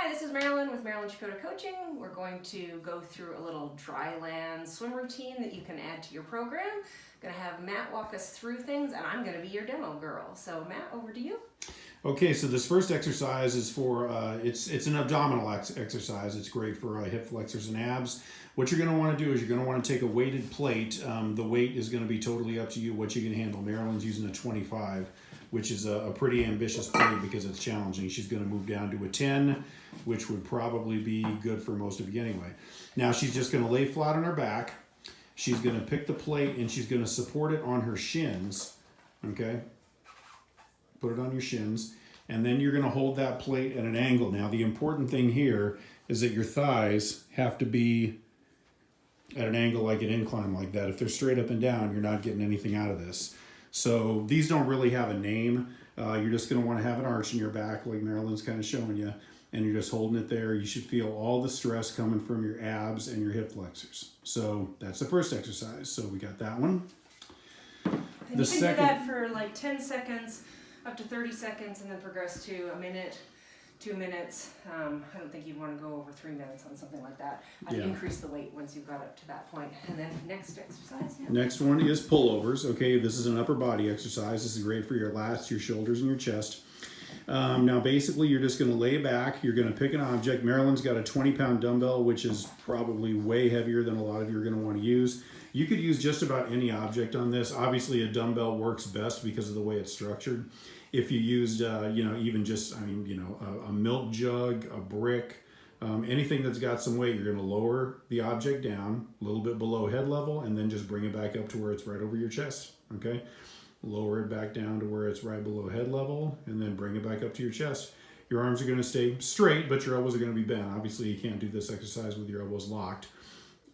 Hi, this is Marilyn with Marilyn Chakota Coaching. We're going to go through a little dry land swim routine that you can add to your program. I'm going to have Matt walk us through things, and I'm going to be your demo girl. So Matt, over to you. Okay, so this first exercise is for, it's an abdominal exercise. It's great for hip flexors and abs. What you're going to want to do is you're going to want to take a weighted plate. The weight is going to be totally up to you, what you can handle. Marilyn's using a 25, which is a pretty ambitious plate because it's challenging. She's going to move down to a 10, which would probably be good for most of you anyway. Now she's just going to lay flat on her back. She's going to pick the plate and she's going to support it on her shins, okay? Put it on your shins, and then you're going to hold that plate at an angle. Now, the important thing here is that your thighs have to be at an angle like an incline like that. If they're straight up and down, you're not getting anything out of this. So these don't really have a name. You're just going to want to have an arch in your back like Marilyn's kind of showing you, and you're just holding it there. You should feel all the stress coming from your abs and your hip flexors. So that's the first exercise. So we got that one. And you can do that for like 10 seconds, up to 30 seconds, and then progress to a minute, 2 minutes. I don't think you'd want to go over 3 minutes on something like that. I'd increase the weight once you've got up to that point. And then next exercise. Yeah. Next one is pullovers. Okay, this is an upper body exercise. This is great for your lats, your shoulders, and your chest. Now basically you're just going to lay back. You're going to pick an object. Marilyn's got a 20-pound dumbbell, which is probably way heavier than a lot of you are going to want to use. You could use just about any object on this. Obviously a dumbbell works best because of the way it's structured. If you used, even just, a milk jug, a brick, anything that's got some weight, you're going to lower the object down a little bit below head level and then just bring it back up to where it's right over your chest, okay? Lower it back down to where it's right below head level and then bring it back up to your chest. Your arms are going to stay straight, but your elbows are going to be bent. Obviously, you can't do this exercise with your elbows locked.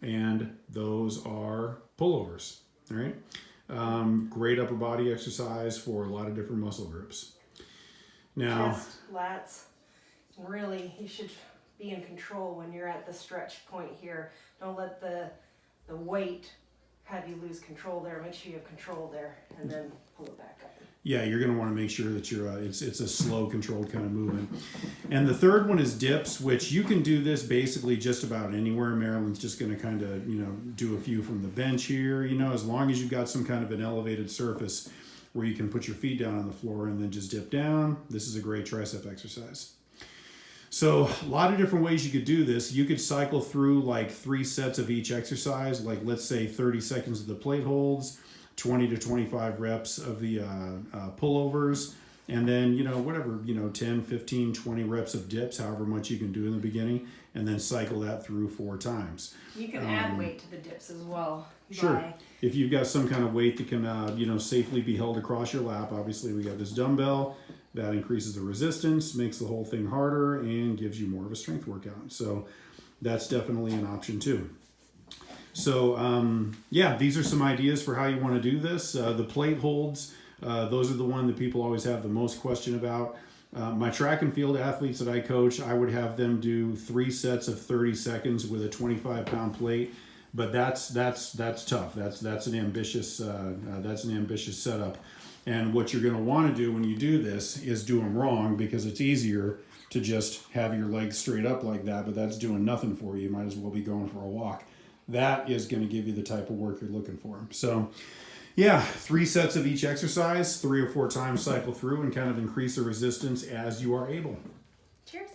And those are pullovers, all right? Great upper body exercise for a lot of different muscle groups. Now, chest, lats, and really you should be in control when you're at the stretch point here. Don't let the weight have you lose control there. Make sure you have control there, and then pull it back up. Yeah, you're going to want to make sure that you're it's a slow, controlled kind of movement. And the third one is dips, which you can do this basically just about anywhere. Marilyn's just going to kind of, do a few from the bench here, as long as you've got some kind of an elevated surface where you can put your feet down on the floor and then just dip down. This is a great tricep exercise. So a lot of different ways you could do this. You could cycle through like 3 sets of each exercise, like let's say 30 seconds of the plate holds, 20 to 25 reps of the pullovers, and then, 10, 15, 20 reps of dips, however much you can do in the beginning, and then cycle that through 4 times. You can add weight to the dips as well. Sure. If you've got some kind of weight that can, safely be held across your lap, obviously we got this dumbbell. That increases the resistance, makes the whole thing harder, and gives you more of a strength workout. So that's definitely an option too. So these are some ideas for how you want to do this. The plate holds, those are the one that people always have the most question about. My track and field athletes that I coach, I would have them do 3 sets of 30 seconds with a 25-pound plate. But that's tough. That's an ambitious setup. And what you're going to want to do when you do this is do them wrong, because it's easier to just have your legs straight up like that, but that's doing nothing for you. You might as well be going for a walk. That is going to give you the type of work you're looking for. So, 3 sets of each exercise, 3 or 4 times cycle through and kind of increase the resistance as you are able. Cheers.